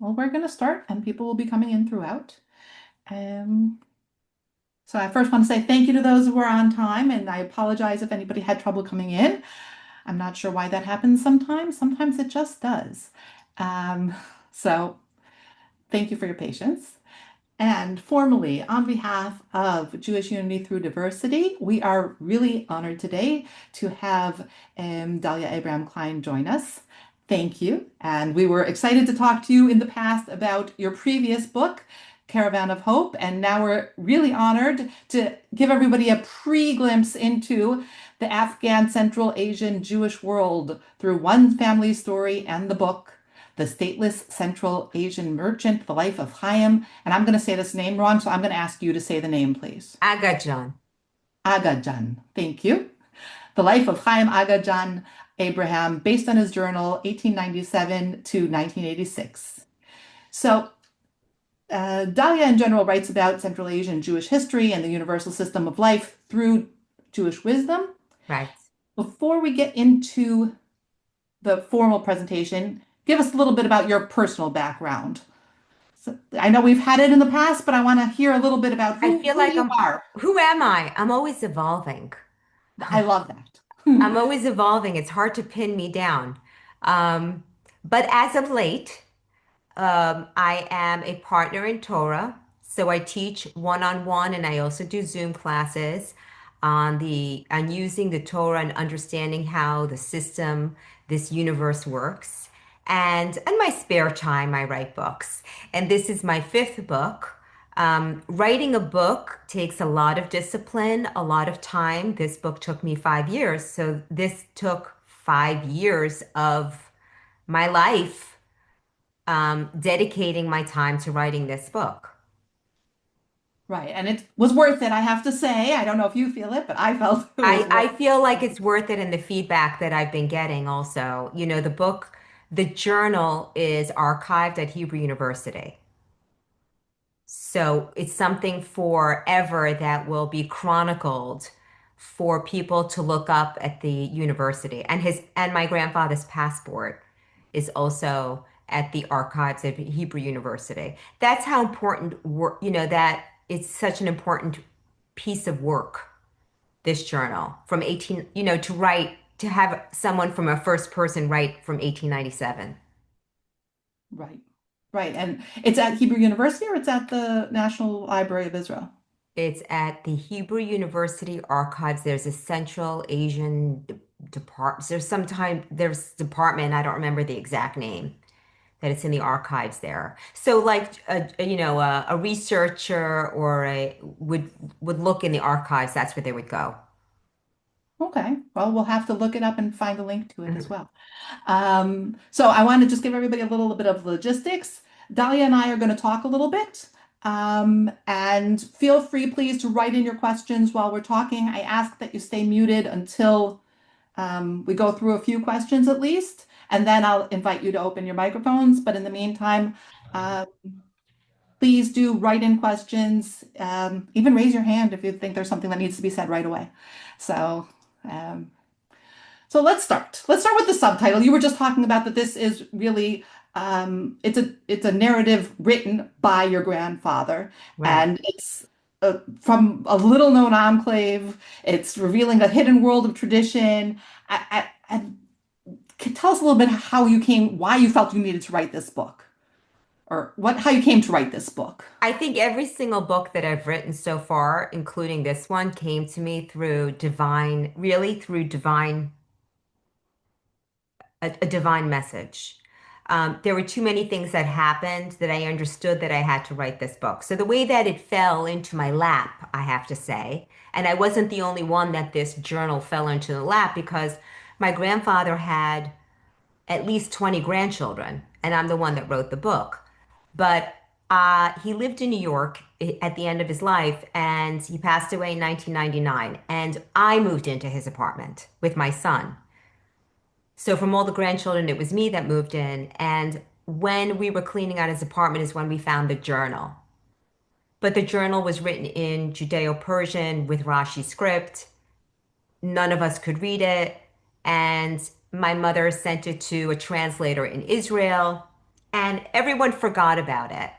well, we're going to start and people will be coming in throughout. Um, so I first want to say thank you to those who are on time, and I apologize if anybody had trouble coming in. I'm not sure why that happens sometimes. Sometimes it just does. Um, so thank you for your patience. And formally, on behalf of Jewish Unity Through Diversity, we are really honored today to have Dahlia Abraham-Klein join us. Thank you. And we were excited to talk to you in the past about your previous book, Caravan of Hope. And now we're really honored to give everybody a pre-glimpse into the Afghan Central Asian Jewish world through one family story and the book, The Stateless Central Asian Merchant, The Life of Haim. And I'm going to say this name wrong, so I'm going to ask you to say the name, please. Agajan. Agajan. Thank you. The Life of Haim Agajan Abraham, based on his journal, 1897 to 1986. So, Dahlia in general writes about Central Asian Jewish history and the universal system of life through Jewish wisdom. Right. Before we get into the formal presentation, give us a little bit about your personal background. So I know we've had it in the past, but I want to hear a little bit about I who, feel who like you are. who am I? I'm always evolving. I love that. I'm always evolving. It's hard to pin me down. Um, but as of late, I am a partner in Torah. So I teach one-on-one and I also do Zoom classes on using the Torah and understanding how the system, this universe works. And in my spare time, I write books. And this is my fifth book. Writing a book takes a lot of discipline, a lot of time. This book took me 5 years. So this took 5 years of my life, dedicating my time to writing this book. Right. And it was worth it, I have to say. I don't know if you feel it, but I felt it was I worth feel like it. it's worth it in the feedback that I've been getting also. The book, the journal is archived at Hebrew University. So it's something forever that will be chronicled for people to look up at the university. And my grandfather's passport is also at the archives of Hebrew University. That's how important work, that it's such an important piece of work, this journal from 18, to write, to have someone from a first person write from 1897. Right. Right. And it's at Hebrew University or it's at the National Library of Israel? It's at the Hebrew University archives. There's a Central Asian department. There's department, I don't remember the exact name, that it's in the archives there. So like a researcher or a would look in the archives, that's where they would go. Okay. Well, we'll have to look it up and find a link to it as Mhm. well. So I want to just give everybody a little bit of logistics. Dahlia and I are going to talk a little bit. And feel free, please, to write in your questions while we're talking. I ask that you stay muted until we go through a few questions at least, and then I'll invite you to open your microphones. But in the meantime, uh, please do write in questions. Even raise your hand if you think there's something that needs to be said right away. So, um, so let's start. Let's start with the subtitle. You were just talking about that this is really it's a narrative written by your grandfather, Right. and it's from a little known enclave. It's revealing a hidden world of tradition. And tell us a little bit how you came, why you felt you needed to write this book, or how you came to write this book. I think every single book that I've written so far, including this one, came to me through divine, really through a divine message. There were too many things that happened that I understood that I had to write this book. So the way that it fell into my lap, I have to say, and I wasn't the only one that this journal fell into the lap because my grandfather had at least 20 grandchildren, and I'm the one that wrote the book. But he lived in New York at the end of his life, and he passed away in 1999. And I moved into his apartment with my son. So from all the grandchildren, it was me that moved in. And when we were cleaning out his apartment is when we found the journal. But the journal was written in Judeo-Persian with Rashi script. None of us could read it. And my mother sent it to a translator in Israel. and everyone forgot about it.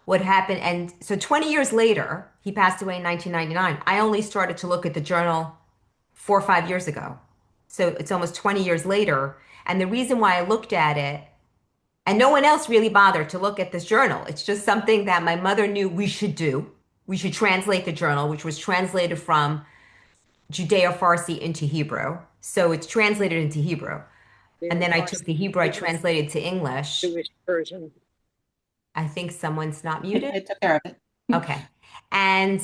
What happened? And so 20 years later, he passed away in 1999. I only started to look at the journal 4 or 5 years ago. So it's almost 20 years later. And the reason why I looked at it, and no one else really bothered to look at this journal, it's just something that my mother knew we should do. We should translate the journal, which was translated from Judeo-Farsi into Hebrew. So it's translated into Hebrew. And The then I took Farsi the Hebrew, I Jewish, translated to English. Jewish Persian. I think someone's not muted. I took care of it. Okay. And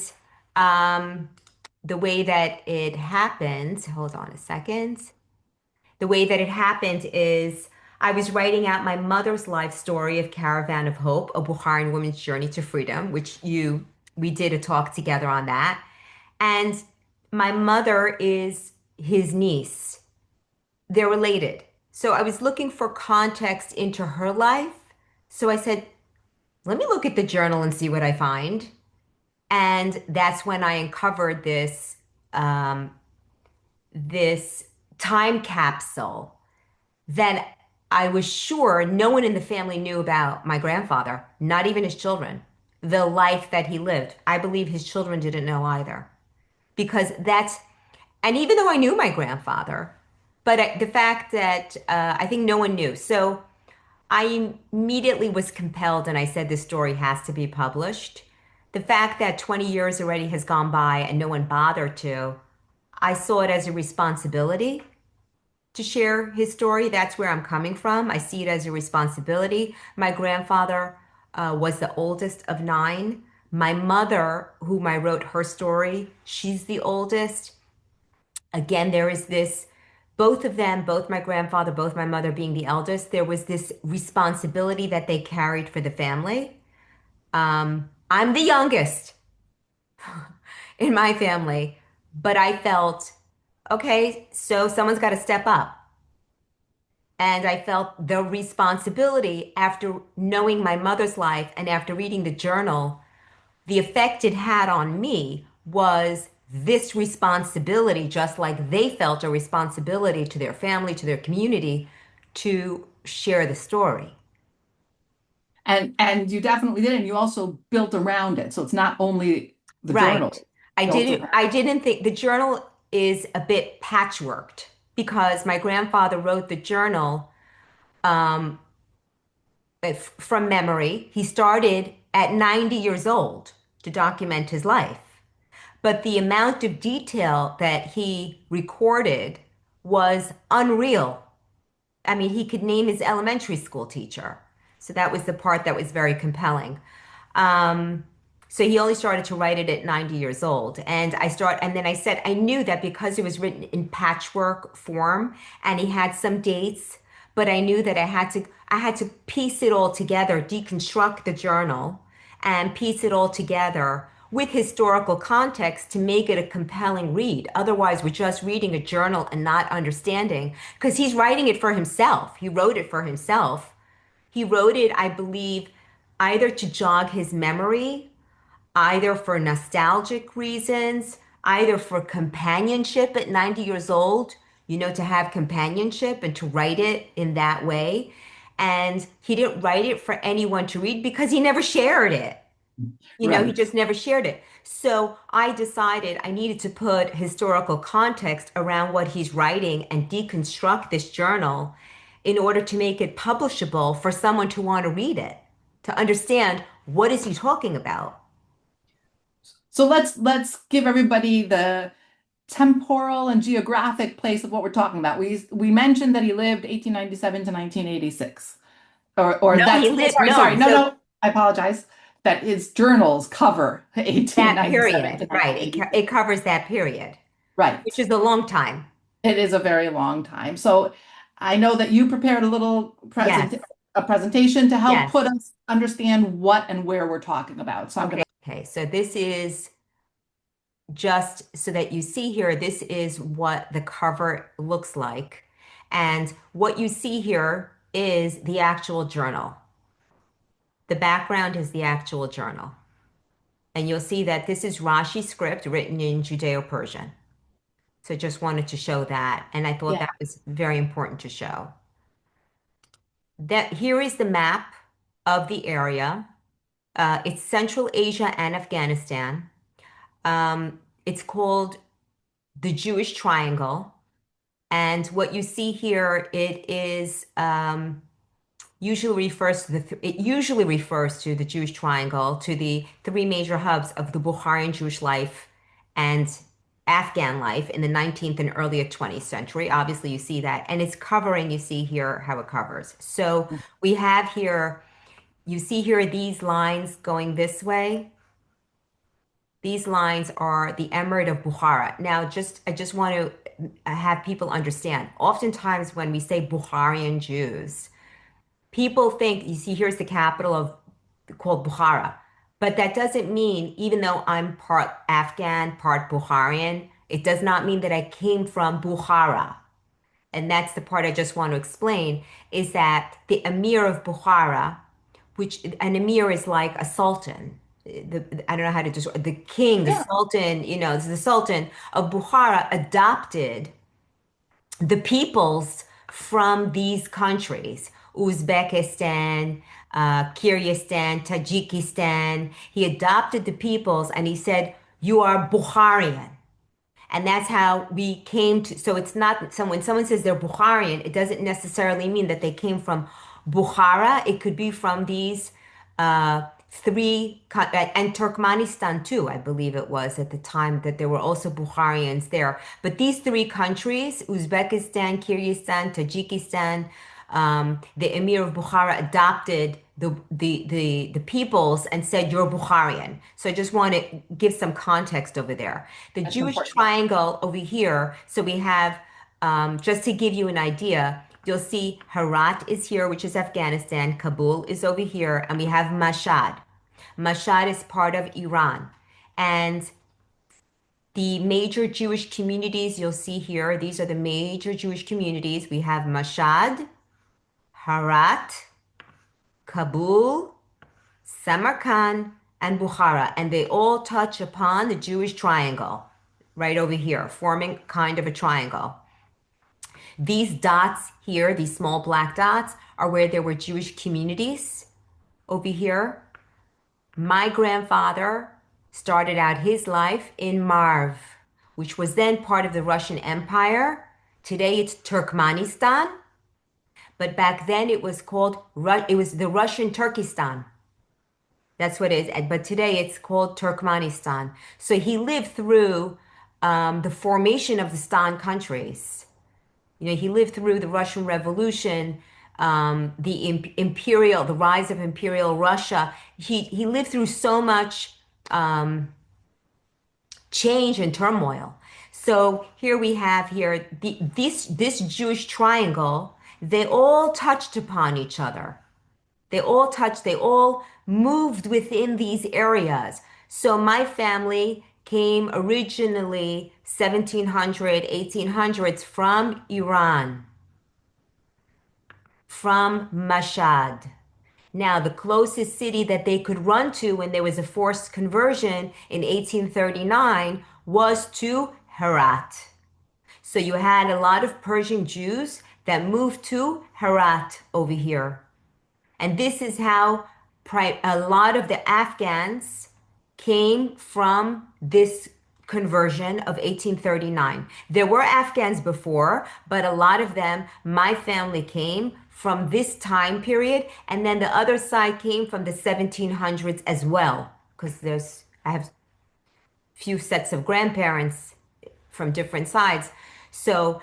um, the way that it happened, hold on a second. The way that it happened is I was writing out my mother's life story of Caravan of Hope, a Bukharian woman's journey to freedom, which we did a talk together on that. And my mother is his niece. They're related. So I was looking for context into her life. So I said, let me look at the journal and see what I find. And that's when I uncovered um, this time capsule that I was sure no one in the family knew about my grandfather, not even his children, the life that he lived. I believe his children didn't know either. Because and even though I knew my grandfather, but the fact that I think no one knew. So I immediately was compelled and I said this story has to be published. The fact that 20 years already has gone by and no one bothered to, I saw it as a responsibility to share his story. That's where I'm coming from. I see it as a responsibility. My grandfather was the oldest of nine. My mother, whom I wrote her story, she's the oldest. Again, there is this, both of them, both my grandfather, both my mother being the eldest, there was this responsibility that they carried for the family. I'm the youngest in my family, but I felt, okay, so someone's got to step up. And I felt the responsibility after knowing my mother's life and after reading the journal, the effect it had on me was this responsibility, just like they felt a responsibility to their family, to their community, to share the story. And you definitely did, and you also built around it. So it's not only the Right. journal built around. I didn't think the journal is a bit patchworked because my grandfather wrote the journal from memory. He started at 90 years old to document his life. But the amount of detail that he recorded was unreal. I mean, he could name his elementary school teacher. So that was the part that was very compelling. Um, so he only started to write it at 90 years old. And then I said, I knew that because it was written in patchwork form and he had some dates, but I knew that I had to piece it all together, deconstruct the journal and piece it all together with historical context to make it a compelling read. Otherwise, we're just reading a journal and not understanding because he's writing it for himself. He wrote it for himself. He wrote it, I believe, either to jog his memory, either for nostalgic reasons, either for companionship at 90 years old, to have companionship and to write it in that way. And he didn't write it for anyone to read because he never shared it. He Right. just never shared it. So I decided I needed to put historical context around what he's writing and deconstruct this journal in order to make it publishable for someone to want to read it, to understand what is he talking about. So let's give everybody the temporal and geographic place of what we're talking about. We mentioned that he lived 1897 to 1986. Or No, he that's oh, lived, sorry, no, no, so no, I apologize. That his journals cover that 1897 to period, right? It 1986. covers that period, which Right. is a long time. It is a very long time. So I know that you prepared Yes, a presentation to help yes. put us understand what and where we're talking about. So I'm going Okay. to Okay, so this is just so that you see here, this is what the cover looks like. And what you see here is the actual journal. The background is the actual journal. And you'll see that this is Rashi script written in Judeo-Persian. So just wanted to show that. And I thought yeah. that was very important to show. That here is the map of the area. It's Central Asia and Afghanistan. It's called the Jewish Triangle. And what you see here, it is it usually refers to the Jewish Triangle, to the three major hubs of the Bukharian Jewish life and Afghan life in the 19th and earlier 20th century. Obviously, you see that. And it's covering, you see here how it covers. So we have here, you see here these lines going this way. These lines are the Emirate of Bukhara. Now, I just want to have people understand. Oftentimes, when we say Bukharian Jews, people think, you see, here's the capital of called Bukhara, but that doesn't mean, even though I'm part Afghan, part Bukharian, it does not mean that I came from Bukhara. And that's the part I just want to explain, is that the Emir of Bukhara, which an emir is like a sultan. I don't know how to describe the king, the Yeah. sultan, the sultan of Bukhara adopted the peoples from these countries, Uzbekistan, Kyrgyzstan, Tajikistan. He adopted the peoples and he said, "You are Bukharian." And that's how we came to. So it's not, so when someone says they're Bukharian, it doesn't necessarily mean that they came from Bukhara. It could be from these and Turkmenistan too, I believe it was at the time that there were also Bukharians there. But these three countries, Uzbekistan, Kyrgyzstan, Tajikistan, the Emir of Bukhara adopted the peoples and said, "You're Bukharian." So I just want to give some context over there. The That's Jewish important. triangle over here, so we have, just to give you an idea, you'll see Herat is here, which is Afghanistan. Kabul is over here, and we have Mashhad. Mashhad is part of Iran. And the major Jewish communities you'll see here, these are the major Jewish communities. We have Mashhad, Herat, Kabul, Samarkand, and Bukhara, and they all touch upon the Jewish triangle right over here, forming kind of a triangle. These dots here, these small black dots, are where there were Jewish communities over here. My grandfather started out his life in Marv, which was then part of the Russian Empire. Today it's Turkmenistan, but back then it was it was the Russian Turkestan. That's what it is. But today it's called Turkmenistan. So he lived through the formation of the Stan countries. He lived through the Russian Revolution, the rise of Imperial Russia. He lived through so much change and turmoil. So here we have this Jewish triangle. They all touched upon each other. They all moved within these areas. So my family came originally 1700, 1800s from Iran, from Mashhad. Now, the closest city that they could run to when there was a forced conversion in 1839 was to Herat. So you had a lot of Persian Jews that moved to Herat over here. And this is how a lot of the Afghans came from this conversion of 1839. There were Afghans before, but a lot of them, my family came from this time period. And then the other side came from the 1700s as well, because I have few sets of grandparents from different sides. So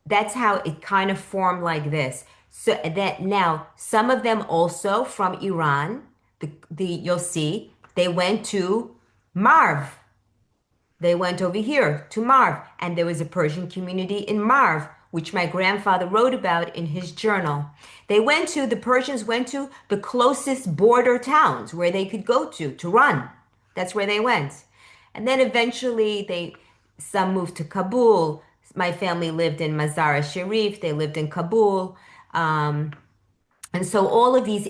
that's how it kind of formed like this. So that now some of them also from Iran, you'll see they went to Marv. They went over here to Marv, and there was a Persian community in Marv, which my grandfather wrote about in his journal. The Persians went to the closest border towns where they could go to run. That's where they went. And then eventually some moved to Kabul. My family lived in Mazar-e Sharif. They lived in Kabul. And so all of these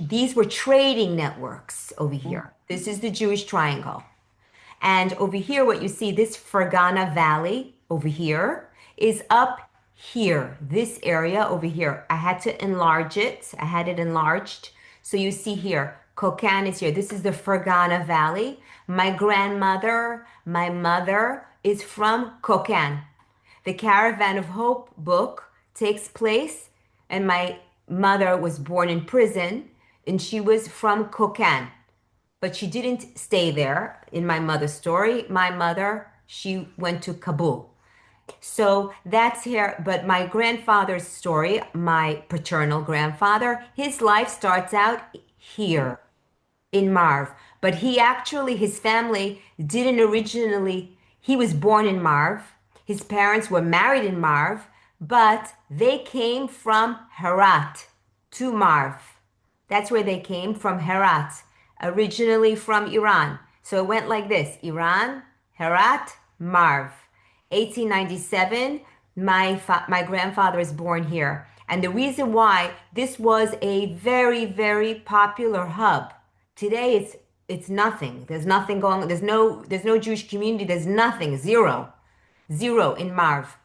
these were trading networks over here. This is the Jewish Triangle. And over here, what you see, this Fergana Valley over here is up here, this area over here. I had to enlarge it. I had it enlarged. So you see here, Kokan is here. This is the Fergana Valley. My grandmother, my mother is from Kokan. The Caravan of Hope book takes place, and my mother was born in prison, and she was from Kokan, but she didn't stay there in my mother's story. My mother, she went to Kabul. So that's here. But my grandfather's story, my paternal grandfather, his life starts out here in Marv. But he actually, his family didn't originally, he was born in Marv. His parents were married in Marv, but they came from Herat to Marv. That's where they came from, Herat, originally from Iran. So it went like this: Iran, Herat, Marv. 1897, my grandfather is born here. And the reason why this was a very, very popular hub. Today it's nothing. There's nothing going on. There's no Jewish community. There's nothing. Zero. Zero in Marv.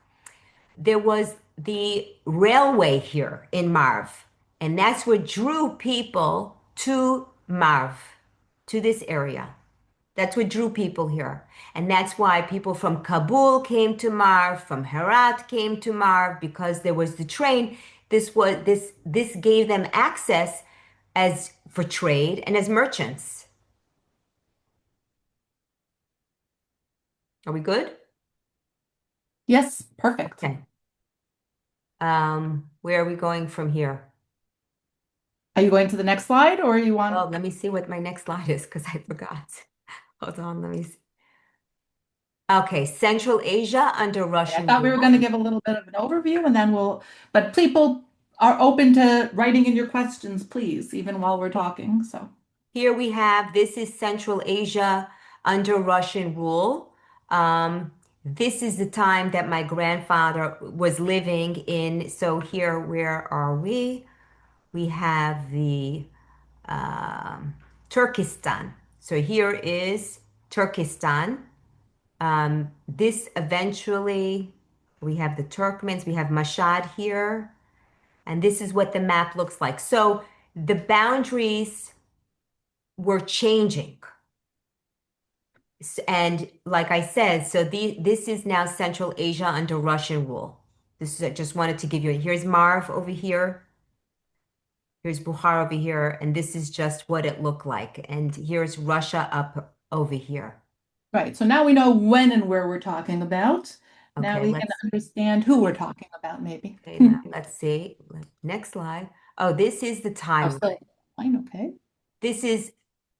There was the railway here in Marv, and that's what drew people to Marv, to this area. That's what drew people here. And that's why people from Kabul came to Marv, from Herat came to Marv, because there was the train. This gave them access as for trade and as merchants. Are we good? Yes, perfect. Okay. Where are we going from here? Are you going to the next slide or you want? Oh, let me see what my next slide is because I forgot. Hold on, let me see. Okay, Central Asia under I Russian thought we were going to rule. give a little bit of an overview and then but people are open to writing in your questions, please, even while we're talking. So, Here we have, this is Central Asia under Russian rule. This is the time that my grandfather was living in. So here, where are we? We have the Turkestan. So here is Turkestan. This eventually, we have the Turkmens, we have Mashhad here, and this is what the map looks like. So the boundaries were changing. And like I said, so this is now Central Asia under Russian rule. This is, I just wanted to give you, here's Marv over here. Here's Bukhara over here, and this is just what it looked like. And here's Russia up over here. right. So now we know when and where we're talking about. Now Okay, we can let's understand who we're talking about, maybe. say now. Let's see. Next slide. Oh, this is the Oh, timeline. still fine, okay. This is,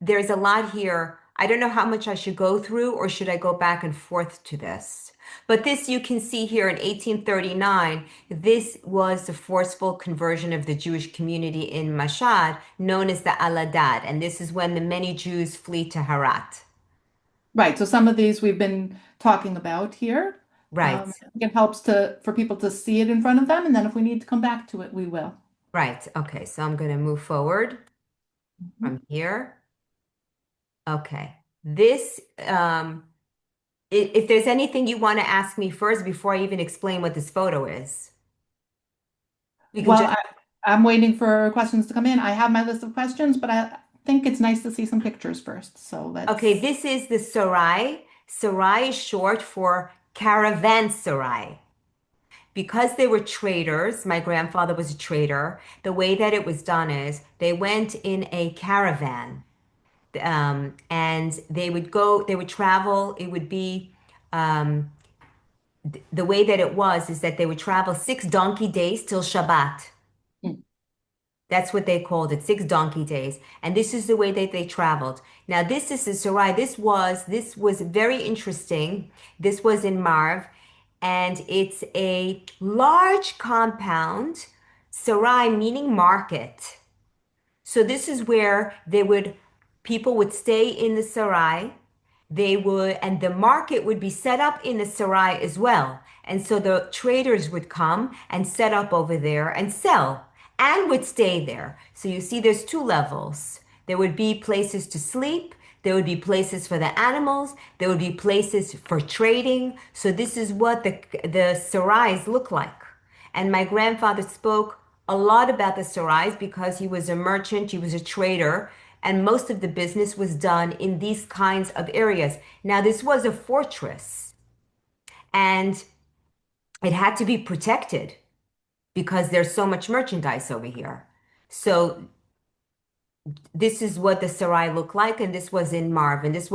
there's a lot here. I don't know how much I should go through, or should I go back and forth to this? But this you can see here in 1839, this was the forceful conversion of the Jewish community in Mashhad, known as the Aladad. And this is when the many Jews flee to Herat. Right. So some of these we've been talking about here. Right, I think it helps for people to see it in front of them, and then if we need to come back to it, we will. right. Okay, so I'm going to move forward Mhm. from here. Okay. This, if there's anything you want to ask me first before I even explain what this photo is, we can Well, just, I'm waiting for questions to come in. I have my list of questions, but I think it's nice to see some pictures first. So okay, let's, this is the sarai. Sarai is short for caravanserai. Because they were traders, my grandfather was a trader, the way that it was done is they went in a caravan, and they would travel. It would be, the way that it was is that they would travel 6 donkey days till Shabbat. mm, That's what they called it, 6 donkey days. And this is the way that they traveled. Now, this is the Sarai. This was very interesting. This was in Marv, and it's a large compound, Sarai meaning market. So this is where people would stay in the sarai. And the market would be set up in the sarai as well. And so the traders would come and set up over there and sell and would stay there. So you see, there's 2 levels. There would be places to sleep. There would be places for the animals. There would be places for trading. So this is what the sarais look like. And my grandfather spoke a lot about the sarais because he was a merchant, he was a trader, and most of the business was done in these kinds of areas. Now, this was a fortress, and it had to be protected because there's so much merchandise over here. So this is what the sarai looked like, and this was in Marv, and this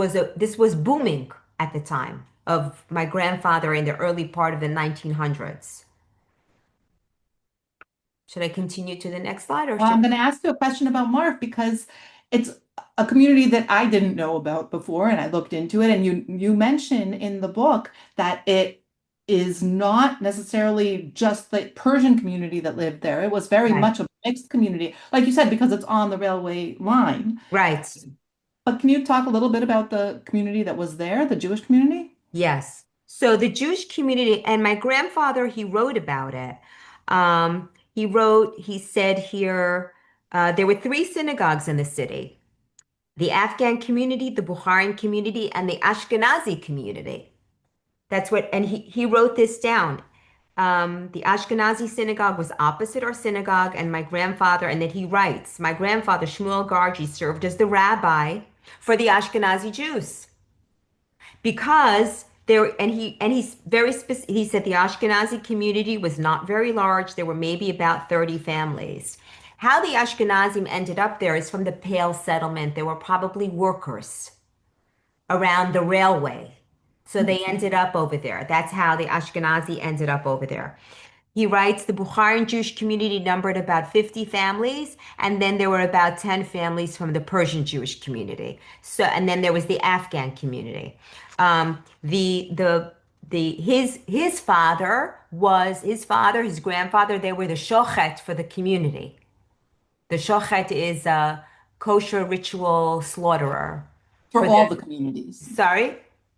was booming at the time of my grandfather in the early part of the 1900s. Should I continue to the next slide or Well, should I'm going to ask you a question about Marv because it's a community that I didn't know about before, and I looked into it. And you mention in the book that it is not necessarily just the Persian community that lived there. It was very Right. much a mixed community, like you said, because it's on the railway line. Right. But can you talk a little bit about the community that was there, the Jewish community? Yes. So the Jewish community, and my grandfather, he wrote about it. He said here, there were three synagogues in the city, the Afghan community, the Bukharian community, and the Ashkenazi community. That's what, and he wrote this down. The Ashkenazi synagogue was opposite our synagogue, and my grandfather, and then he writes, my grandfather, Shmuel Gargi, served as the rabbi for the Ashkenazi Jews because there, and he's very specific. He said the Ashkenazi community was not very large. There were maybe about 30 families. How the Ashkenazim ended up there is from the Pale settlement. There were probably workers around the railway. So they ended up over there. That's how the Ashkenazi ended up over there. He writes the Bukharian Jewish community numbered about 50 families, and then there were about 10 families from the Persian Jewish community. So, and then there was the Afghan community. His father was his grandfather. They were the shochet for the community. The shochet is a kosher ritual slaughterer For for all the. the communities, Sorry.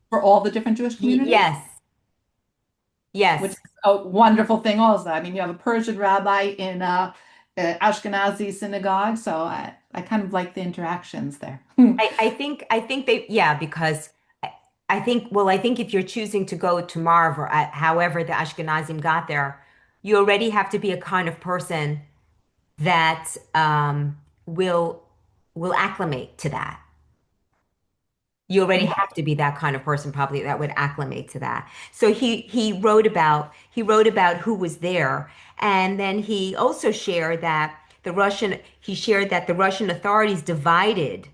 for all the different Jewish communities, Yes, which is yes. a wonderful thing also. I mean, you have a Persian rabbi in a Ashkenazi synagogue, so I kind of like the interactions there. I think they, yeah, because I think, well, I think if you're choosing to go to Marv or however the Ashkenazim got there, you already have to be a kind of person that will acclimate to that. You already Yeah. have to be that kind of person probably that would acclimate to that. So he wrote about who was there, and then he also shared that he shared that the Russian authorities divided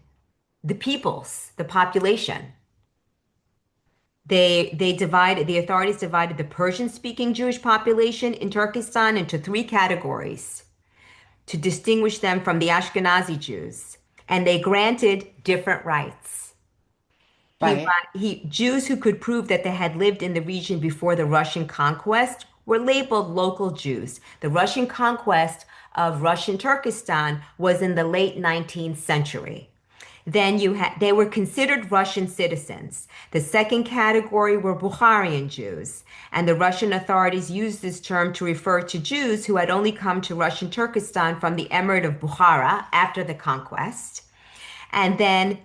the population. The authorities divided the Persian-speaking Jewish population in Turkestan into three categories to distinguish them from the Ashkenazi Jews, and they granted different rights. Right. Jews who could prove that they had lived in the region before the Russian conquest were labeled local Jews. The Russian conquest of Russian Turkestan was in the late 19th century. Then they were considered Russian citizens. The second category were Bukharian Jews, and the Russian authorities used this term to refer to Jews who had only come to Russian Turkestan from the Emirate of Bukhara after the conquest, and then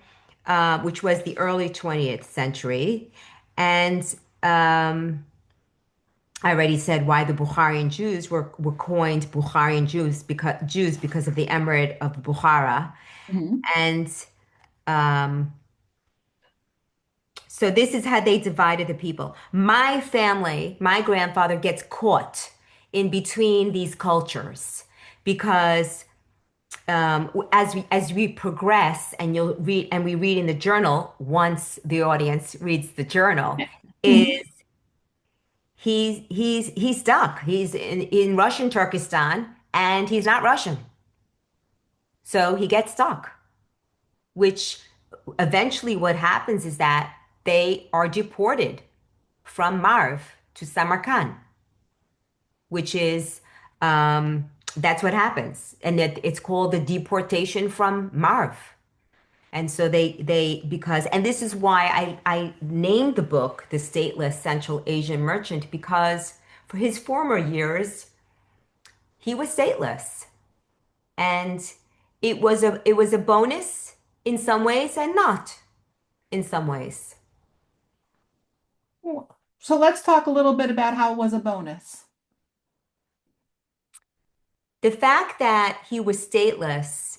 which was the early 20th century. And I already said why the Bukharian Jews were coined Bukharian Jews because of the Emirate of Bukhara. Mhm. And um, so this is how they divided the people. My family, my grandfather gets caught in between these cultures because as we progress, and you'll read, and we read in the journal once the audience reads the journal, Mhm. is he's stuck. He's in Russian Turkestan and he's not Russian, so he gets stuck. Which eventually what happens is that they are deported from Marv to Samarkand, which is that's what happens, and it's called the deportation from Marv. And so because, and this is why I named the book The Stateless Central Asian Merchant, because for his former years, he was stateless. And it was a bonus in some ways and not in some ways. So let's talk a little bit about how it was a bonus. The fact that he was stateless,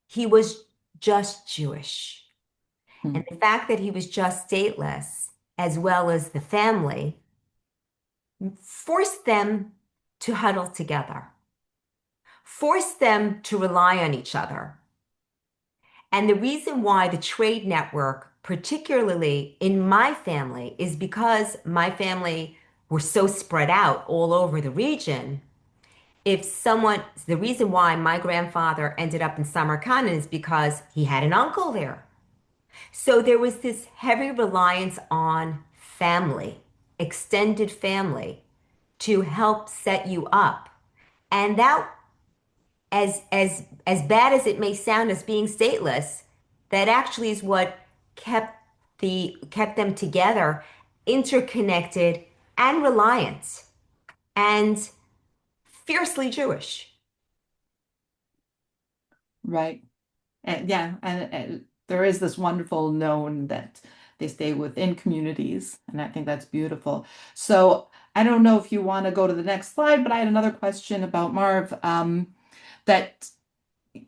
he was just Jewish. Hmm. And the fact that he was just stateless, as well as the family, forced them to huddle together, forced them to rely on each other. And the reason why the trade network, particularly in my family, is because my family were so spread out all over the region. If someone, the reason why my grandfather ended up in Samarkand is because he had an uncle there. So there was this heavy reliance on family, extended family, to help set you up. And that, as bad as it may sound as being stateless, that actually is what kept them together, interconnected and reliant and fiercely Jewish. Right. And yeah, and there is this wonderful known that they stay within communities, and I think that's beautiful. So I don't know if you want to go to the next slide, but I had another question about Marv. That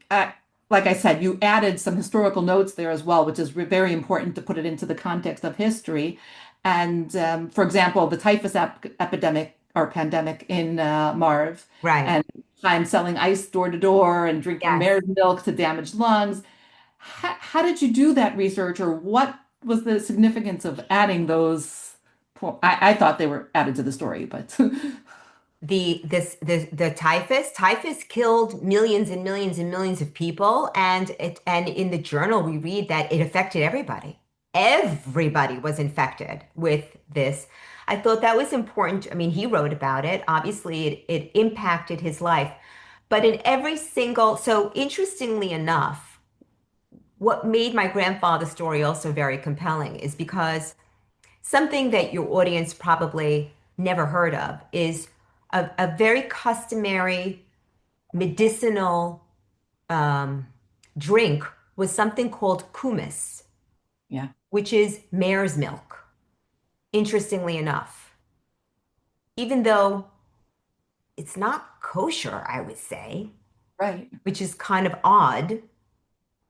uh, like I said, you added some historical notes there as well, which is very important to put it into the context of history. And for example, the typhus epidemic or pandemic in Marv, Right. and I'm selling ice door to door and drinking Yes. mare's milk to damaged lungs. How did you do that research, or what was the significance of adding those? I thought they were added to the story, but The typhus killed millions and millions and millions of people, and in the journal we read that it affected everybody. Everybody was infected with this. I thought that was important. I mean, he wrote about it. Obviously, it impacted his life. But in every single, so interestingly enough, what made my grandfather's story also very compelling is because something that your audience probably never heard of is a very customary medicinal um, drink was something called kumis, yeah, which is mare's milk, interestingly enough. Even though it's not kosher, I would say, right. which is kind of odd.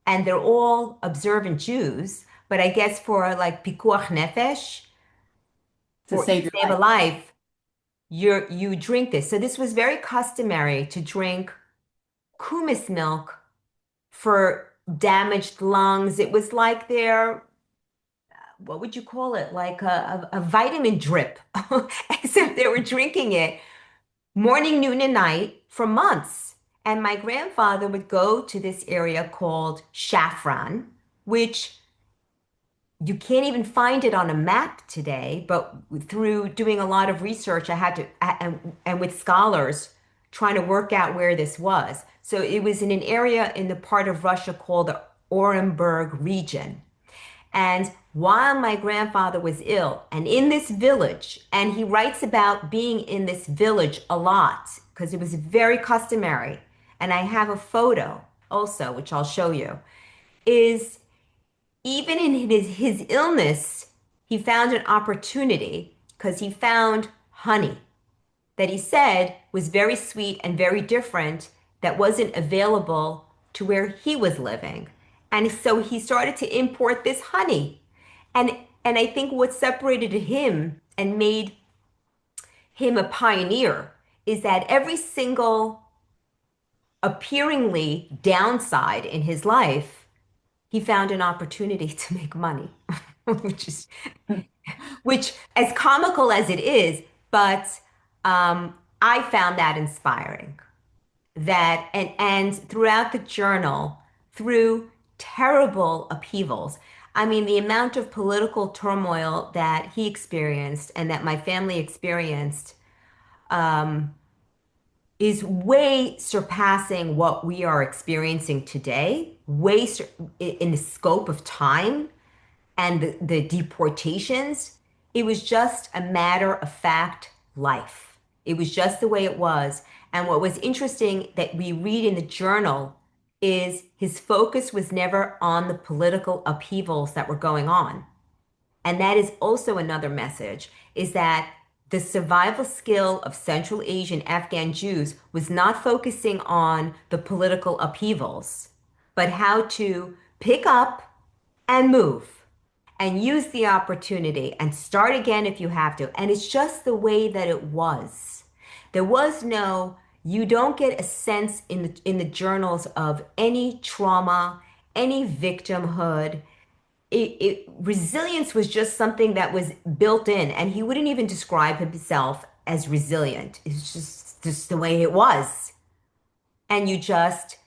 And they're all observant Jews, but I guess for like pikuach nefesh, To for to save your save a life. life, you drink this. So this was very customary to drink kumis milk for damaged lungs. It was like their, what would you call it? Like a vitamin drip, except they were drinking it morning, noon, and night for months. And my grandfather would go to this area called Shafran, which you can't even find it on a map today, but through doing a lot of research, I had to, and with scholars trying to work out where this was. So it was in an area in the part of Russia called the Orenburg region. And while my grandfather was ill and in this village, and he writes about being in this village a lot because it was very customary, and I have a photo also, which I'll show you, is even in his illness, he found an opportunity because he found honey that he said was very sweet and very different that wasn't available to where he was living. And so he started to import this honey. And I think what separated him and made him a pioneer is that every single appearingly downside in his life, he found an opportunity to make money, which is which as comical as it is, but I found that inspiring. That and throughout the journal, through terrible upheavals, I mean, the amount of political turmoil that he experienced and that my family experienced is way surpassing what we are experiencing today, in the scope of time and the deportations. It was just a matter of fact life. It was just the way it was. And what was interesting that we read in the journal is his focus was never on the political upheavals that were going on. And that is also another message is that the survival skill of Central Asian Afghan Jews was not focusing on the political upheavals, but how to pick up and move and use the opportunity and start again if you have to. And it's just the way that it was. There was no, you don't get a sense in the journals of any trauma, any victimhood. Resilience was just something that was built in, and he wouldn't even describe himself as resilient. It's just the way it was. And you just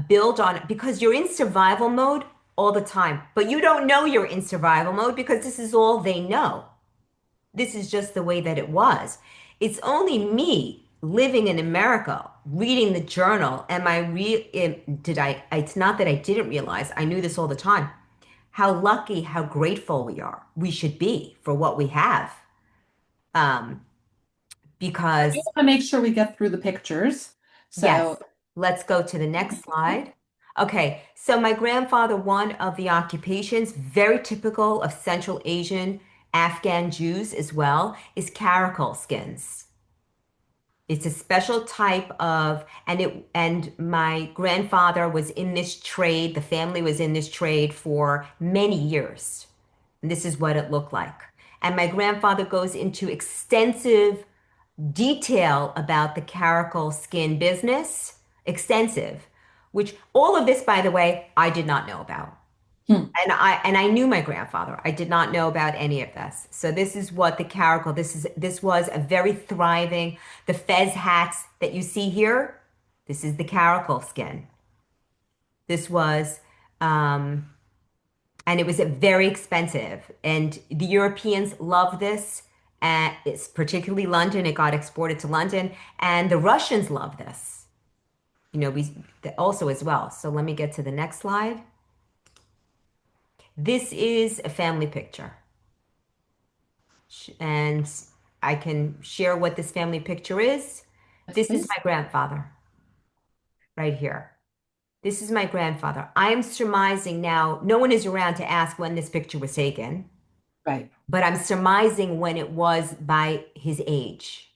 build on it because you're in survival mode all the time. But you don't know you're in survival mode because this is all they know. This is just the way that it was. It's only me living in America, reading the journal. Am I real? Did I? It's not that I didn't realize. I knew this all the time. How lucky, how grateful we are. We should be for what we have. Um, We because want to make sure we get through the pictures. Yes, So, let's go to the next slide. Okay, so my grandfather, one of the occupations, very typical of Central Asian Afghan Jews as well, is caracal skins. It's a special type of, and my grandfather was in this trade, the family was in this trade for many years. And this is what it looked like. And my grandfather goes into extensive detail about the caracal skin business, extensive, which all of this, by the way, I did not know about. hmm, And I knew my grandfather. I did not know about any of this. So this is what the caracal, this was a very thriving, the fez hats that you see here, this is the caracal skin. This was and it was very expensive. And the Europeans love this. And it's particularly London. It got exported to London, and the Russians love this. We also as well. So let me get to the next slide. This is a family picture, and I can share what this family picture is. yes, This is please. my grandfather right here. This is my grandfather. I am surmising now, no one is around to ask when this picture was taken. Right, But I'm surmising when it was by his age.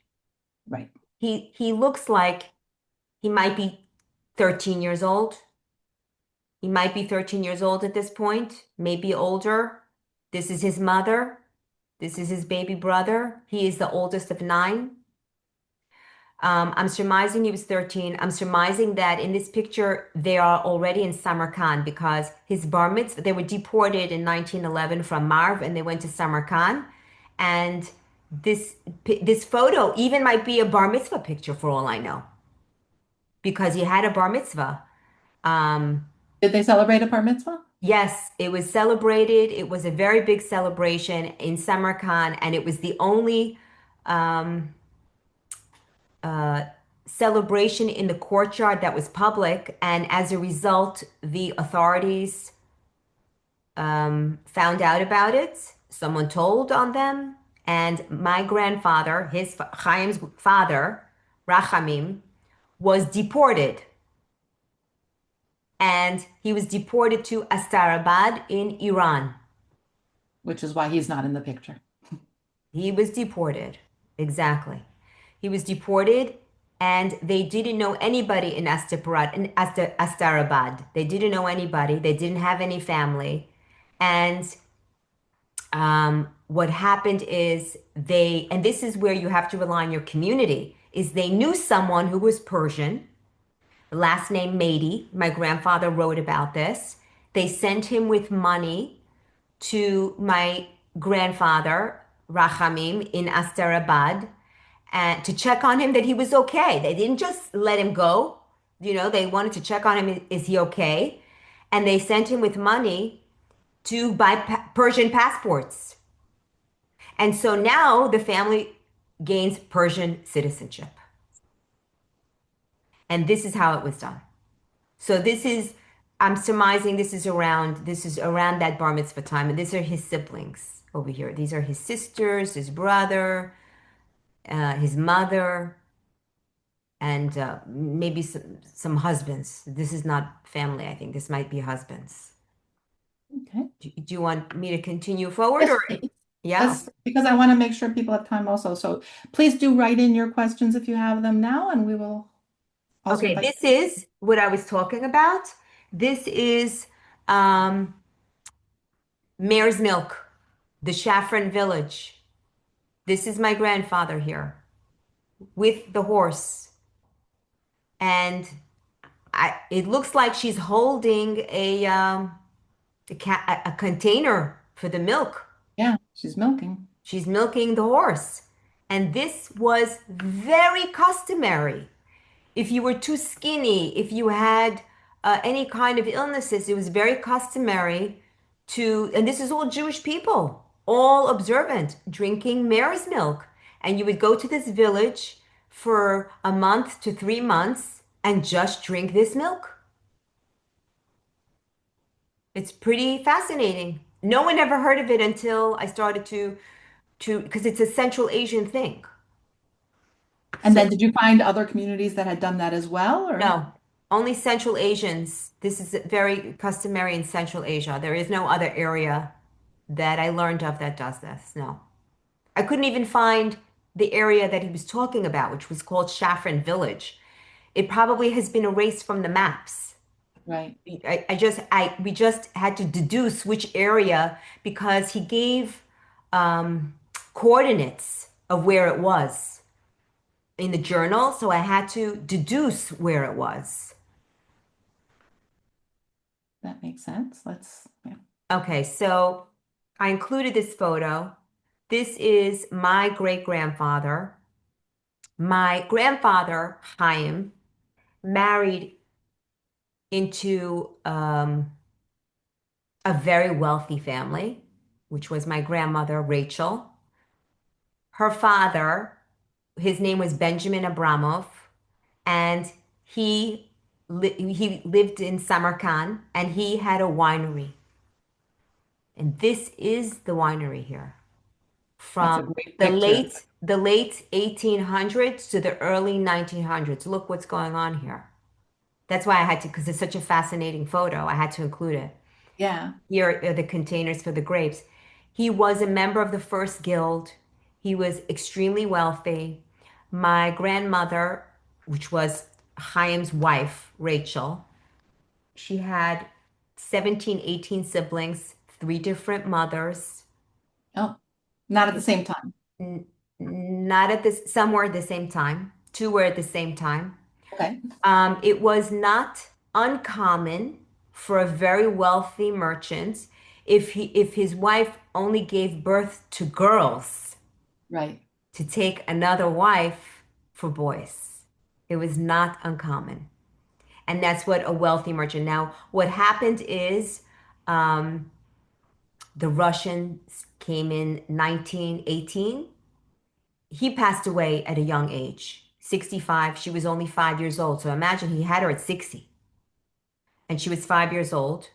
right. He looks like he might be 13 years old. He might be 13 years old at this point, maybe older. This is his mother. This is his baby brother. He is the oldest of nine. I'm surmising he was 13. I'm surmising that in this picture, they are already in Samarkand because his bar mitzvah, they were deported in 1911 from Marv and they went to Samarkand. And this photo even might be a bar mitzvah picture for all I know, because he had a bar mitzvah. Um, Did they celebrate a bar mitzvah? yes, it was celebrated. It was a very big celebration in Samarkand, and it was the only um, uh, celebration in the courtyard that was public, and as a result, the authorities found out about it. Someone told on them, and my grandfather, Chaim's father, Rachamim, was deported, and he was deported to Astarabad in Iran. Which is why he's not in the picture. He was deported. Exactly. He was deported, and they didn't know anybody in Astarabad. They didn't know anybody. They didn't have any family. And what happened is and this is where you have to rely on your community, is they knew someone who was Persian, last name Mady. My grandfather wrote about this. They sent him with money to my grandfather, Rachamim, in Astarabad, and to check on him that he was okay. They didn't just let him go. They wanted to check on him. Is he okay? And they sent him with money to buy Persian passports. And so now the family gains Persian citizenship. And this is how it was done. So I'm surmising this is around that bar mitzvah time. And these are his siblings over here. These are his sisters, his brother, his mother, and maybe some husbands. This is not family, I think. This might be husbands. Okay. Do you want me to continue forward Yes, or? please. Yeah. Just because I want to make sure people have time also. So please do write in your questions if you have them now, and we will also Okay, invite. this is what I was talking about. This is um, Mare's Milk, the Saffron Village. This is my grandfather here with the horse. And it looks like she's holding a container for the milk. Yeah, she's milking. She's milking the horse. And this was very customary. If you were too skinny, if you had any kind of illnesses, it was very customary to, and this is all Jewish people, all observant, drinking mare's milk. And you would go to this village for a month to 3 months and just drink this milk. It's pretty fascinating. No one ever heard of it until I started because it's a Central Asian thing. And So then did you find other communities that had done that as well, or? no, only Central Asians. This is very customary in Central Asia. There is no other area that I learned of that does this. No. I couldn't even find the area that he was talking about, which was called Saffron Village. It probably has been erased from the maps. Right. We just had to deduce which area because he gave um, coordinates of where it was in the journal, so I had to deduce where it was. That makes sense. Yeah. Okay, so I included this photo. This is my great grandfather. My grandfather, Chaim, married into a very wealthy family, which was my grandmother, Rachel. Her father, his name was Benjamin Abramov, and he lived in Samarkand, and he had a winery. And this is the winery here That's a from great picture. the late 1800s to the early 1900s. Look what's going on here. That's why I had to, because it's such a fascinating photo, I had to include it. Yeah. Here are the containers for the grapes. He was a member of the first guild. He was extremely wealthy. My grandmother, which was Chaim's wife, Rachel, she had 17, 18 siblings, three different mothers. Oh, not at the same time. N- Not at this, some were at the same time, two were at the same time. Okay. It was not uncommon for a very wealthy merchant if his wife only gave birth to girls Right. to take another wife for boys. It was not uncommon. And that's what a wealthy merchant. Now, what happened is um, the Russians came in 1918. He passed away at a young age, 65. She was only 5 years old. So imagine he had her at 60 and she was 5 years old.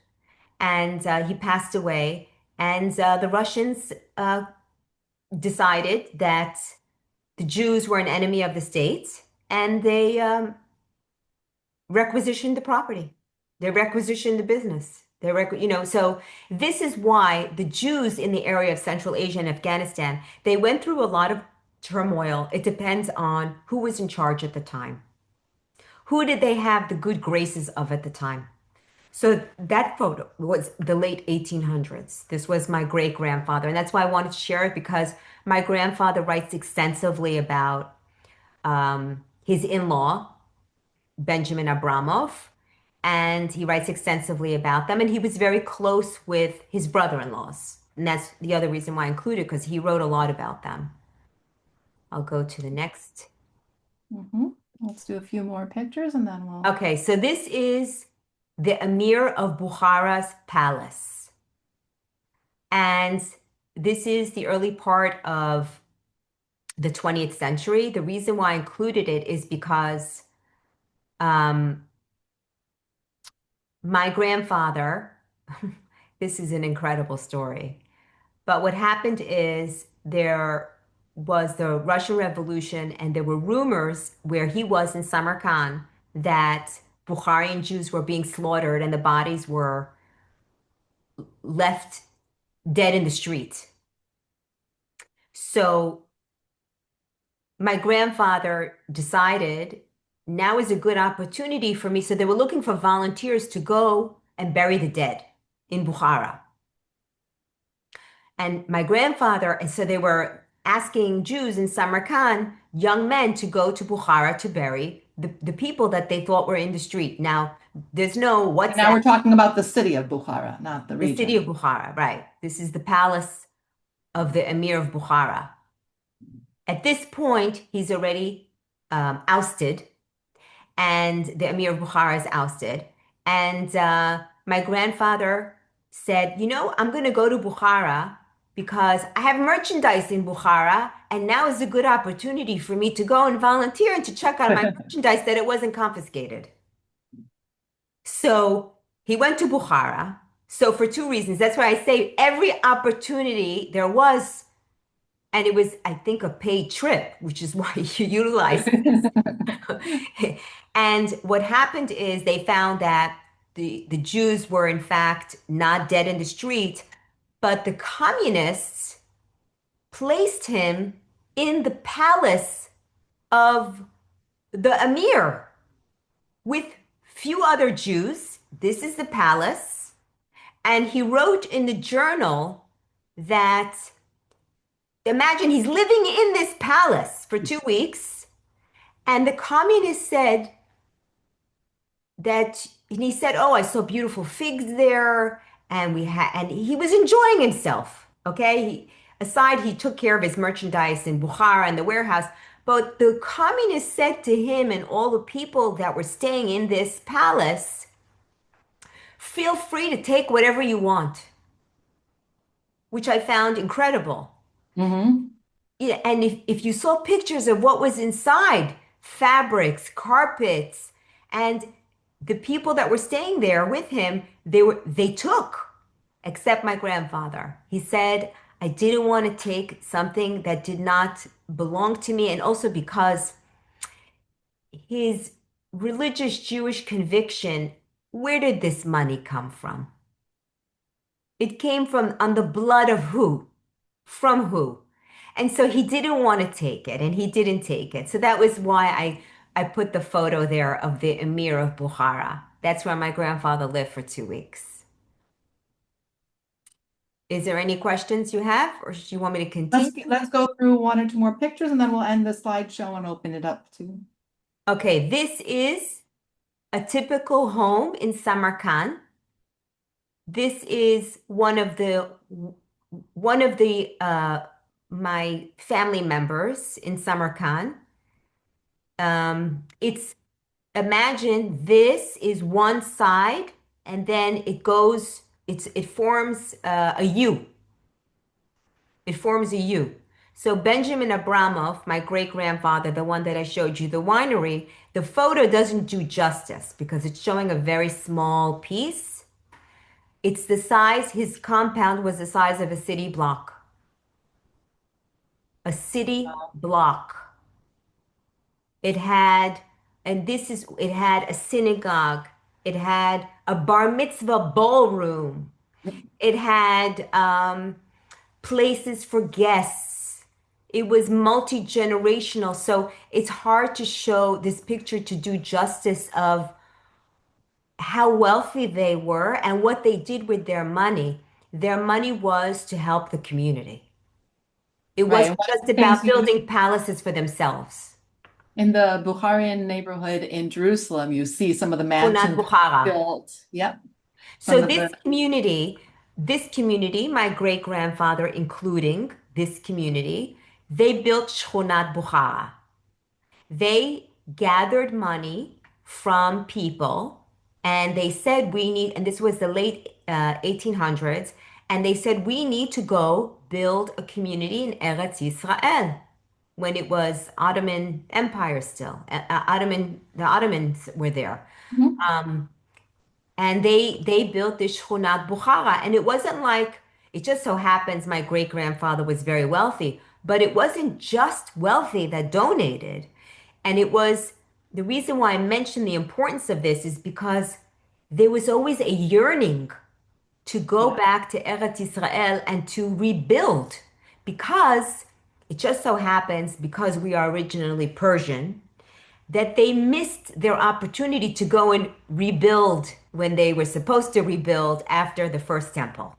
And he passed away. And the Russians decided that the Jews were an enemy of the state and they requisitioned the property. They requisitioned the business. So this is why the Jews in the area of Central Asia and Afghanistan, they went through a lot of turmoil. It depends on who was in charge at the time. Who did they have the good graces of at the time? So that photo was the late 1800s. This was my great grandfather. And that's why I wanted to share it because my grandfather writes extensively about his in-law, Benjamin Abramov, and he writes extensively about them. And he was very close with his brother-in-laws. And that's the other reason why I included because he wrote a lot about them. I'll go to the next. Hmm. Let's do a few more pictures and then we'll. Okay, so this is the Emir of Bukhara's palace. And this is the early part of the 20th century. The reason why I included it is because um, my grandfather, this is an incredible story. But what happened is there was the Russian Revolution, and there were rumors where he was in Samarkand that Bukharian Jews were being slaughtered and the bodies were left dead in the street. So my grandfather decided now is a good opportunity for me. So they were looking for volunteers to go and bury the dead in Bukhara. And my grandfather, and so they were asking Jews in Samarkand, young men, to go to Bukhara to bury the people that they thought were in the street. Now, there's no And now WhatsApp, we're talking about the city of Bukhara, not the the city of region. Bukhara, right? This is the palace of the Emir of Bukhara. At this point, he's already ousted, and the Emir of Bukhara is ousted. And my grandfather said, I'm going to go to Bukhara because I have merchandise in Bukhara, and now is a good opportunity for me to go and volunteer and to check on my merchandise that it wasn't confiscated. So he went to Bukhara. So for two reasons, that's why I say every opportunity there was, and it was, I think, a paid trip, which is why you utilize this. And what happened is they found that the Jews were in fact not dead in the street, but the communists placed him in the palace of the emir with few other Jews. This is the palace. And he wrote in the journal that imagine he's living in this palace for 2 weeks, and the communists said that, and he said, "Oh, I saw beautiful figs there, and and he was enjoying himself." Okay, aside, he took care of his merchandise in Bukhara and the warehouse. But the communists said to him and all the people that were staying in this palace, "Feel free to take whatever you want," which I found incredible. Hmm. Yeah, and if you saw pictures of what was inside, fabrics, carpets, and the people that were staying there with him, they took, except my grandfather. He said, I didn't want to take something that did not belong to me, and also because his religious Jewish conviction, where did this money come from? It came from on the blood of who? From who? And so he didn't want to take it, and he didn't take it. So that was why I put the photo there of the Emir of Bukhara. That's where my grandfather lived for 2 weeks. Is there any questions you have, or do you want me to continue? Let's go through one or two more pictures and then we'll end the slideshow and open it up to. Okay, this is a typical home in Samarkand. This is one of the my family members in Samarkand. It's imagine this is one side, and then it forms a U. It forms a U. So Benjamin Abramov, my great grandfather, the one that I showed you, the winery, the photo doesn't do justice because it's showing a very small piece. It's the size, his compound was the size of a city block. A city block. It had, it had a synagogue. It had a bar mitzvah ballroom. It had places for guests. It was multi-generational. So it's hard to show this picture to do justice of how wealthy they were and what they did with their money. Their money was to help the community. It Right. wasn't And one of just the things about building palaces for themselves. in the Bukharian neighborhood in Jerusalem, you see some of the Shonat mansions Bukhara. built. Yep. So Some of the this community, my great grandfather, including this community, they built Shonat Bukhara. They gathered money from people and they said, we need, and this was the late 1800s, and they said, we need to go build a community in Eretz Yisrael when it was Ottoman Empire still. The Ottomans were there. Mhm. And they built this Shkunat Bukhara. And it wasn't like, it just so happens my great grandfather was very wealthy, but it wasn't just wealthy that donated. And it was the reason why I mentioned the importance of this is because there was always a yearning to go Yeah. back to Eretz Israel and to rebuild because It just so happens because we are originally Persian that they missed their opportunity to go and rebuild when they were supposed to rebuild after the first temple.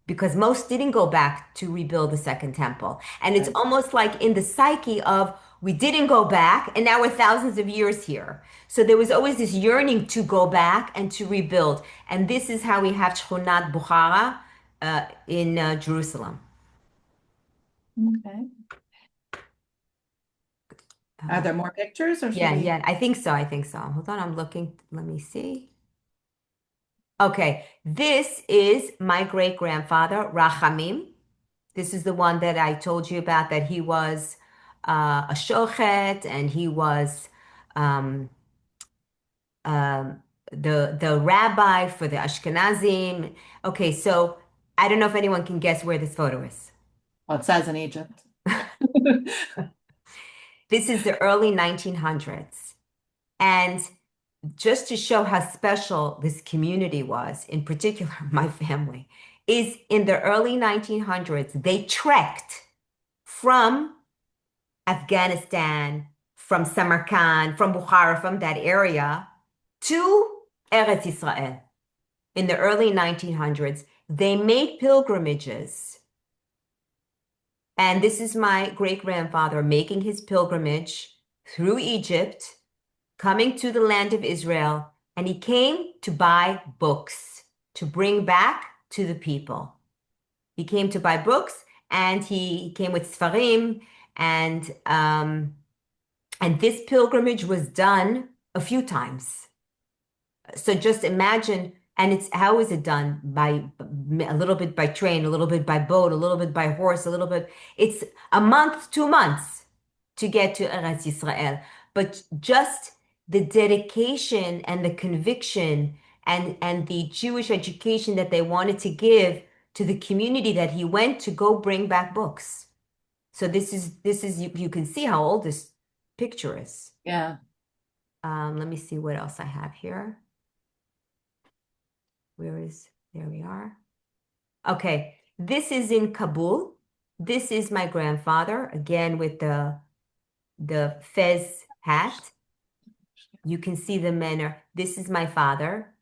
Because most didn't go back to rebuild the second temple. And it's Right. almost like in the psyche of we didn't go back and now we're thousands of years here. So there was always this yearning to go back and to rebuild. And this is how we have Shchunat Bukhara in Jerusalem. Okay. Are Uh, there more pictures or should yeah, we? yeah, I think so. I think so. Hold on, I'm looking. Let me see. Okay, this is my great grandfather, Rachamim. This is the one that I told you about, that he was a shochet and he was um, the rabbi for the Ashkenazim. Okay, so I don't know if anyone can guess where this photo is. Well, it says in Egypt. This is the early 1900s. And just to show how special this community was, in particular my family, is in the early 1900s, they trekked from Afghanistan, from Samarkand, from Bukhara, from that area to Eretz Israel. In the early 1900s, they made pilgrimages. And this is my great grandfather making his pilgrimage through Egypt, coming to the land of Israel. And he came to buy books to bring back to the people. He came to buy books and he came with Sfarim and this pilgrimage was done a few times. So just imagine, and it's how is it done? By a little bit by train, a little bit by boat, a little bit by horse, a little bit. It's a month, 2 months to get to Eretz Yisrael. But just the dedication and the conviction and the Jewish education that they wanted to give to the community that he went to go bring back books. So this is you can see how old this picture is. Yeah. Let me see what else I have here. There we are. Okay, this is in Kabul. This is my grandfather, again with the fez hat. You can see the manner. This is my father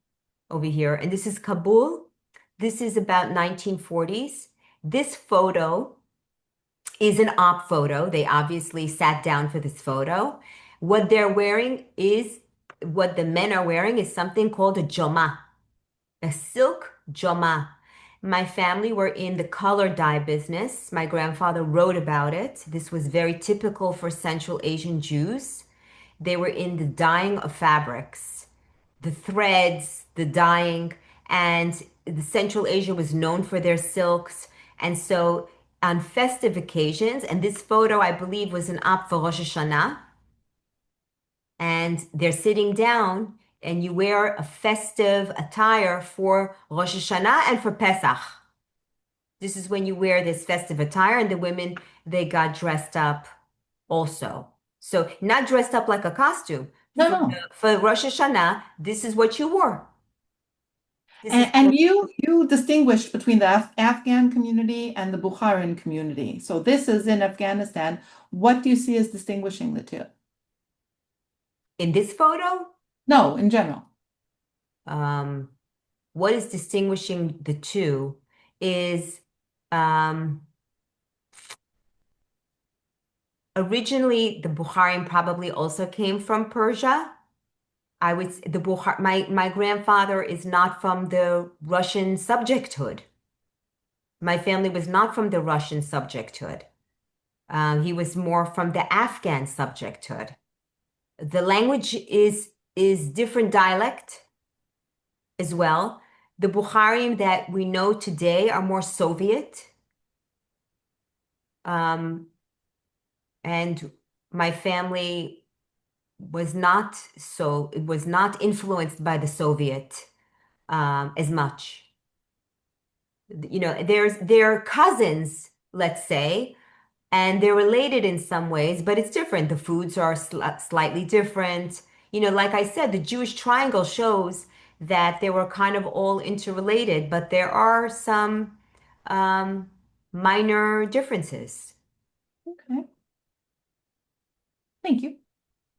over here, and this is Kabul. This is about 1940s. This photo is an op photo. They obviously sat down for this photo. What they're wearing is, what the men are wearing is something called a joma, a silk joma. My family were in the color dye business. My grandfather wrote about it. This was very typical for Central Asian Jews. They were in the dyeing of fabrics, the threads, the dyeing, and the Central Asia was known for their silks. And so on festive occasions, and this photo I believe was an op for Rosh Hashanah, and they're sitting down and you wear a festive attire for Rosh Hashanah and for Pesach. This is when you wear this festive attire, and the women, they got dressed up also. So not dressed up like a costume. No, For no. for Rosh Hashanah, this is what you wore. This is And you distinguished between the Afghan community and the Bukharan community. So this is in Afghanistan. What do you see as distinguishing the two? in this photo. No, in general. Um, what is distinguishing the two is um, originally the Bukharin probably also came from Persia. I would the Bukhar my grandfather is not from the Russian subjecthood. My family was not from the Russian subjecthood. He was more from the Afghan subjecthood. The language is different dialect as well. The Bukharim that we know today are more Soviet. Um, and my family was not so, it was not influenced by the Soviet as much. You know, they're cousins, let's say, and they're related in some ways, but it's different. The foods are slightly different. You know, like I said, the Jewish triangle shows that they were kind of all interrelated, but there are some um, minor differences. Okay. Thank you.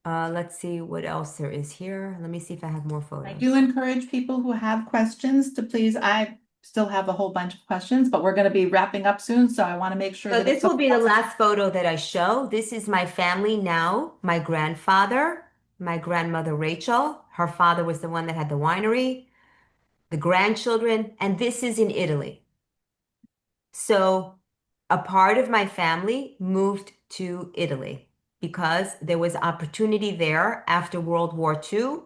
Let's see what else there is here. Let me see if I have more I do photos. encourage people who have questions to please, I still have a whole bunch of questions, but we're going to be wrapping up soon. So I want to make sure So that if this will someone be the wants to, last photo that I show. This is my family now. My grandfather, my grandmother Rachel. Her father was the one that had the winery, the grandchildren, and this is in Italy. So a part of my family moved to Italy because there was opportunity there after World War II.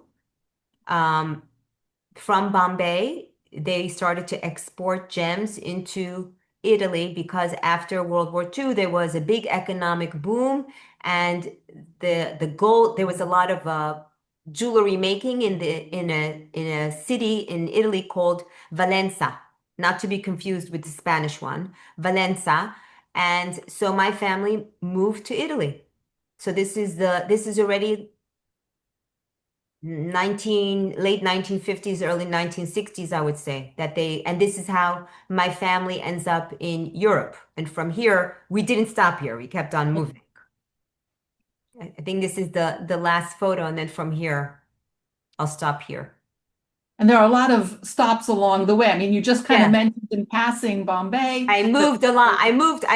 Um, from Bombay, they started to export gems into Italy because after World War II, there was a big economic boom, and the gold, there was a lot of jewelry making in a city in Italy called Valenza, not to be confused with the Spanish one, Valenza. And so my family moved to Italy. So this is already late 1950s, early 1960s, I would say that and this is how my family ends up in Europe. And from here, we didn't stop here. We kept on moving. I think this is the last photo. And then from here, I'll stop here. and there are a lot of stops along the way. I mean, you just kind of Yeah. mentioned in passing Bombay. I moved a lot. I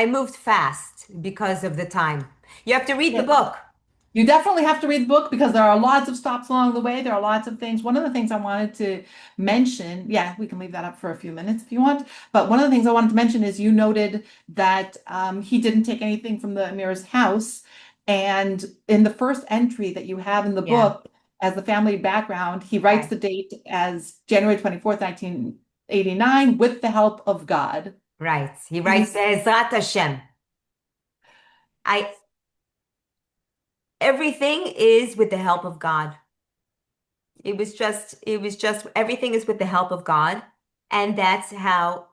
moved fast because of the time. You have to read the Yeah. book. You definitely have to read the book because there are lots of stops along the way. There are lots of things. One of the things I wanted to mention, yeah, we can leave that up for a few minutes if you want. But one of the things I wanted to mention is you noted that he didn't take anything from the Amir's house. And in the first entry that you have in the Yeah. book, as the family background, he writes Right. the date as January 24th, 1989, with the help of God. Right. He He writes was, Be'ezrat Hashem. I Everything is with the help of God. It was just everything is with the help of God. And that's how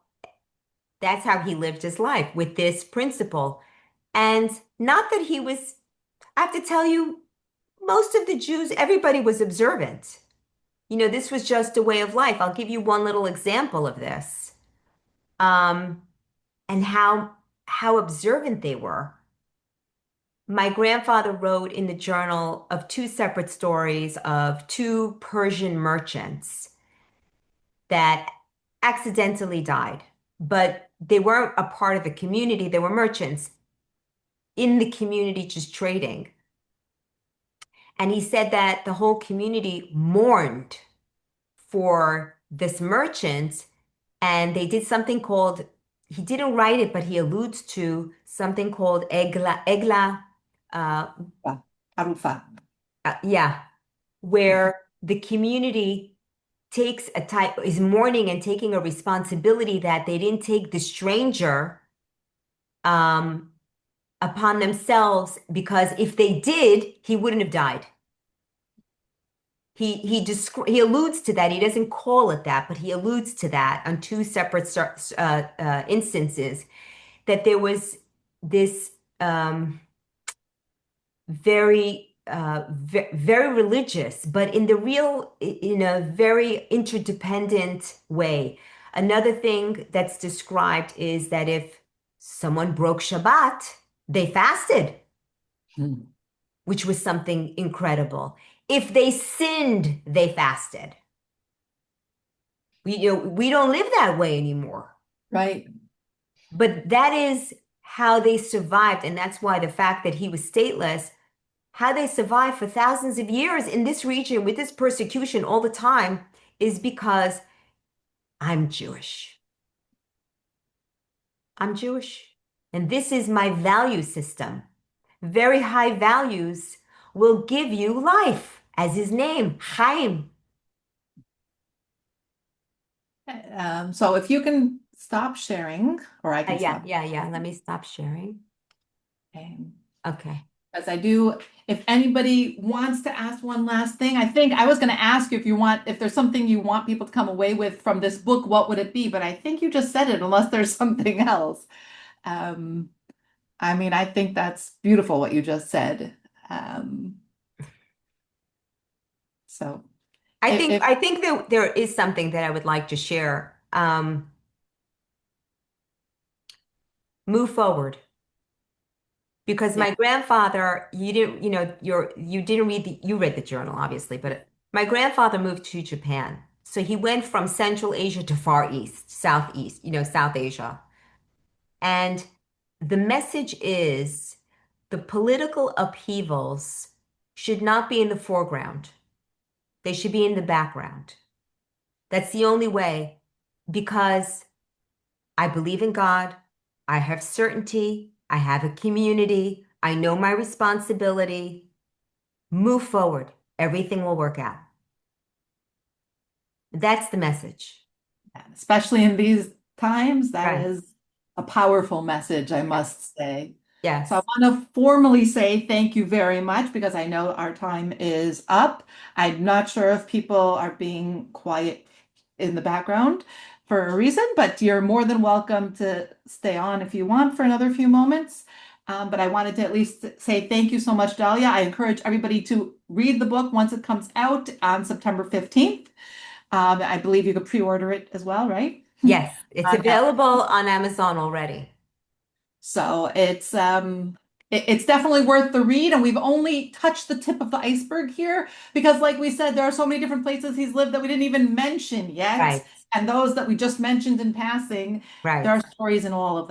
he lived his life with this principle. And not that he was, I have to tell you, most of the Jews, everybody was observant. This was just a way of life. I'll give you one little example of this. Um, and how observant they were. My grandfather wrote in the journal of two separate stories of two Persian merchants that accidentally died, but they weren't a part of the community. They were merchants in the community just trading. And he said that the whole community mourned for this merchant, and they did something called, he didn't write it, but he alludes to something called uh, Arufa. yeah, where the community takes a type is mourning and taking a responsibility that they didn't take the stranger um, upon themselves, because if they did, he wouldn't have died. He alludes to that. He doesn't call it that, but he alludes to that on two separate instances, that there was this very religious, but in a very interdependent way. Another thing that's described is that if someone broke Shabbat, they fasted, Hmm. which was something incredible. If they sinned, they fasted. We don't live that way anymore. Right. But that is how they survived, and that's why the fact that he was stateless, how they survived for thousands of years in this region with this persecution all the time, is because I'm Jewish. I'm Jewish. And this is my value system. Very high values will give you life, as his name, Chaim. So if you can stop sharing, or I can Yeah, stop. yeah, yeah. Let me stop sharing. Um, Okay. as I do, if anybody wants to ask one last thing, I think I was going to ask you if there's something you want people to come away with from this book, what would it be? But I think you just said it, unless there's something else. Um, I mean, I think that's beautiful what you just said. Um, so if I think there is something that I would like to share. Move forward. because Yeah. my grandfather, you didn't, you didn't read you read the journal, obviously, but my grandfather moved to Japan. So he went from Central Asia to Far East, Southeast, South Asia. And the message is the political upheavals should not be in the foreground. They should be in the background. That's the only way because I believe in God. I have certainty. I have a community. I know my responsibility. Move forward. Everything will work out. That's the message. And especially in these times, that Right. is a powerful message, I Yes. must say. So I Yes. want to formally say thank you very much because I know our time is up. I'm not sure if people are being quiet in the background for a reason, but you're more than welcome to stay on if you want for another few moments. But I wanted to at least say thank you so much, Dahlia. I encourage everybody to read the book once it comes out on September 15th. I believe you could pre-order it as well, right? Yes. It's On available on Amazon already. So it's definitely worth the read, and we've only touched the tip of the iceberg here because, like we said, there are so many different places he's lived that we didn't even mention yet, Right. and those that we just mentioned in passing, there Right. are stories in all of